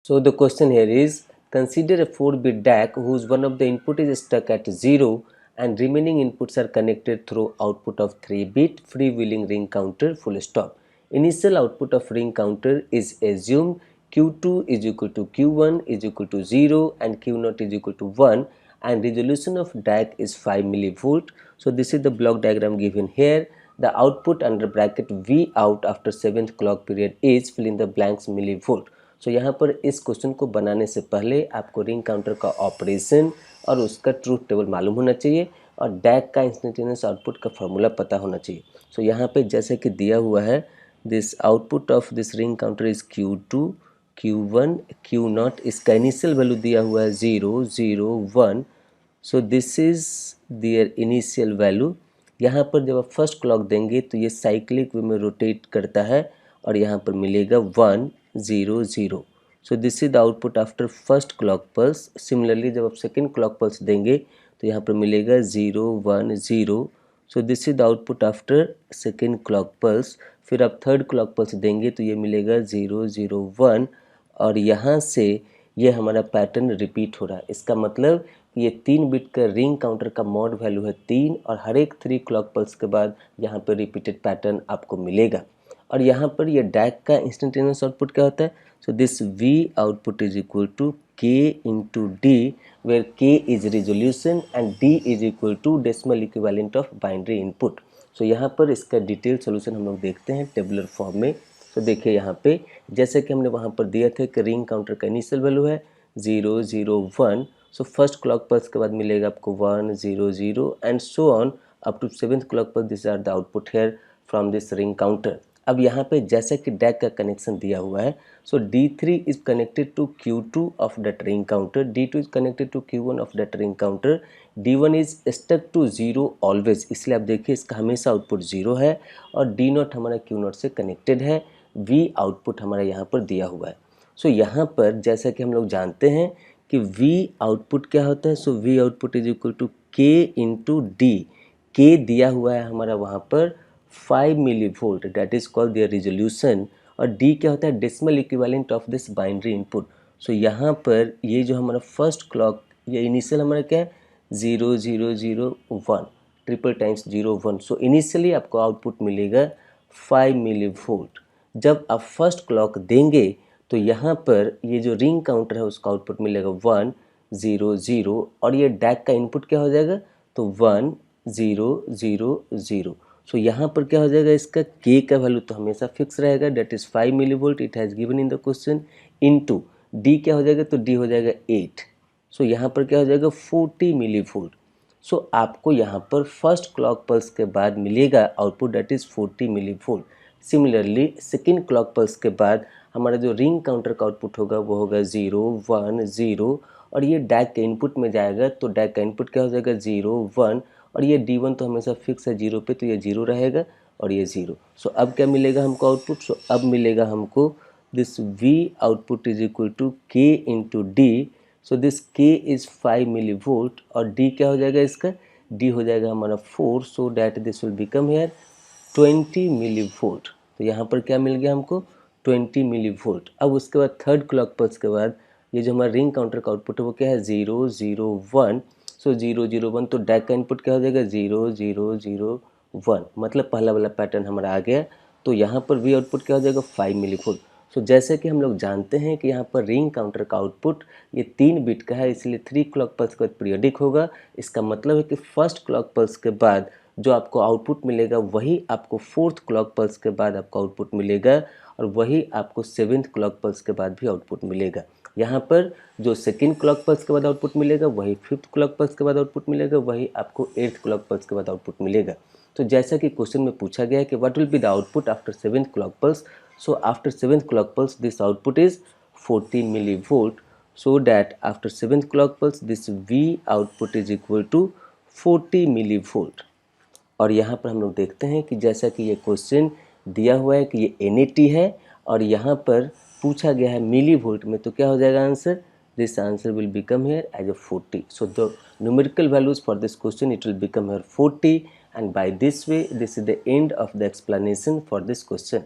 So the question here is, consider a 4-bit DAC whose one of the input is stuck at 0 and remaining inputs are connected through output of 3-bit freewheeling ring counter full stop. Initial output of ring counter is assumed Q2 is equal to Q1 is equal to 0 and Q0 is equal to 1, and resolution of DAC is 5 millivolt. So this is the block diagram given here. The output under bracket V out after 7th clock period is, fill in the blanks, millivolt. सो यहाँ पर इस question को बनाने से पहले आपको ring counter का operation और उसका ट्रूथ टेबल मालूम होना चाहिए और डैक का इंस्टेंटेनियस आउटपुट का फॉर्मूला पता होना चाहिए. सो यहाँ पे जैसे कि दिया हुआ है, this output of this ring counter is Q2, Q1, Q0. इसका इनिशियल वैल्यू दिया हुआ है 0, 0, 1. So this is their initial value. यहाँ पर जब आप फर्स्ट क्लॉक देंगे तो ये साइक्लिक वे में रोटेट करता है और यहाँ पर मिलेगा 1, 0, 0. सो this is the output after first clock pulse. Similarly जब आप सेकेंड क्लॉक पल्स देंगे तो यहाँ पर मिलेगा 0, 1, 0. सो this is the output after second clock pulse. फिर आप थर्ड क्लॉक पल्स देंगे तो ये मिलेगा 0, 0, 1 और यहाँ से ये हमारा पैटर्न रिपीट हो रहा है. इसका मतलब ये 3 बिट का रिंग काउंटर का मॉड वैल्यू है 3 और हर एक 3 क्लॉक पल्स के बाद यहाँ पर रिपीटेड पैटर्न आपको मिलेगा. और यहाँ पर ये डैक का इंस्टेंटेनियस आउटपुट क्या होता है? So this V output is equal to K into D, where K is resolution and D is equal to decimal equivalent of binary input. So यहाँ पर इसका डिटेल सोल्यूशन हम लोग देखते हैं टेबुलर फॉर्म में. तो देखिए यहाँ पे जैसे कि हमने वहाँ पर दिया था कि रिंग काउंटर का इनिशियल वैल्यू है 0, 0, 1. सो फर्स्ट क्लॉक पल्स के बाद मिलेगा आपको 1, 0, 0 and so on up to 7th clock pulse. This are the output here from this ring counter. अब यहाँ पे जैसा कि डैक का कनेक्शन दिया हुआ है, so D3 is connected to Q2 of that ring counter, D2 is connected to Q1 of that ring counter, D1 is stuck to 0 always. इसलिए आप देखिए इसका हमेशा आउटपुट 0 है और D0 हमारा Q0 से कनेक्टेड है. V आउटपुट हमारा यहाँ पर दिया हुआ है. सो यहाँ पर जैसा कि हम लोग जानते हैं कि V आउटपुट क्या होता है. So V output is equal to K into D. K दिया हुआ है हमारा वहाँ पर 5 millivolt, that is called their resolution. और D क्या होता है? Decimal equivalent of this binary input. So यहाँ पर ये जो हमारा फर्स्ट क्लॉक, ये इनिशियल हमारा क्या है? 0, 0, 0, 1, ट्रिपल टाइम्स 0, 1. सो इनिशियली आपको आउटपुट मिलेगा 5 millivolt. जब आप फर्स्ट क्लॉक देंगे तो यहाँ पर ये जो रिंग काउंटर है उसका आउटपुट मिलेगा 1, 0, 0 और ये डैक का इनपुट क्या हो जाएगा? तो 1, 0, 0, 0. सो यहाँ पर क्या हो जाएगा? इसका K का वैल्यू तो हमेशा फिक्स रहेगा, that is 5 millivolt. It has given in the question. Into D क्या हो जाएगा? तो D हो जाएगा 8. सो यहाँ पर क्या हो जाएगा? 40 millivolt. सो आपको यहाँ पर फर्स्ट क्लॉक पल्स के बाद मिलेगा output, that is 40 millivolt. Similarly second clock pulse के बाद हमारा जो रिंग काउंटर का आउटपुट होगा वो होगा 0, 1, 0 और ये डैक के इनपुट में जाएगा तो डैक का इनपुट क्या हो जाएगा? 0, 1 और ये D1 तो हमेशा फिक्स है 0 पे, तो ये 0 रहेगा और ये 0. सो अब क्या मिलेगा हमको आउटपुट? सो अब मिलेगा हमको this V output is equal to K into D. So this K is 5 millivolt और D क्या हो जाएगा? इसका D हो जाएगा हमारा 4. So that this will become here 20 millivolt. तो यहाँ पर क्या मिल गया हमको? 20 millivolt. अब उसके बाद थर्ड क्लॉक पल्स के बाद ये जो हमारा रिंग काउंटर का आउटपुट है वो क्या है? 0, 0, 1. सो 0, 0, 1 तो डैक का इनपुट क्या हो जाएगा? 0, 0, 0, 1. मतलब पहला वाला पैटर्न हमारा आ गया. तो यहाँ पर V आउटपुट क्या हो जाएगा? 5 millivolt. सो जैसे कि हम लोग जानते हैं कि यहाँ पर रिंग काउंटर का आउटपुट ये 3 बिट का है, इसलिए 3 क्लॉक पल्स के बाद पीरियडिक होगा. इसका मतलब है कि फर्स्ट क्लॉक पल्स के बाद जो आपको आउटपुट मिलेगा वही आपको फोर्थ क्लॉक पल्स के बाद आपको आउटपुट मिलेगा और वही आपको 7th क्लॉक पल्स के बाद भी आउटपुट मिलेगा. यहाँ पर जो सेकेंड क्लॉक पल्स के बाद आउटपुट मिलेगा वही 5th क्लॉक पल्स के बाद आउटपुट मिलेगा, वही आपको 8th क्लॉक पल्स के बाद आउटपुट मिलेगा. तो जैसा कि क्वेश्चन में पूछा गया है कि what will be the output after 7th clock pulse. So after 7th clock pulse this output is 40 millivolt. So that after 7th clock pulse this V output is equal to 40 millivolt. और यहाँ पर हम लोग देखते हैं कि जैसा कि ये क्वेश्चन दिया हुआ है कि ये NAT है और यहाँ पर पूछा गया है मिली वोल्ट में, तो क्या हो जाएगा answer? This answer will become here as a 40. So the numerical values for this question, it will become here 40, and by this way this is the end of the explanation for this question.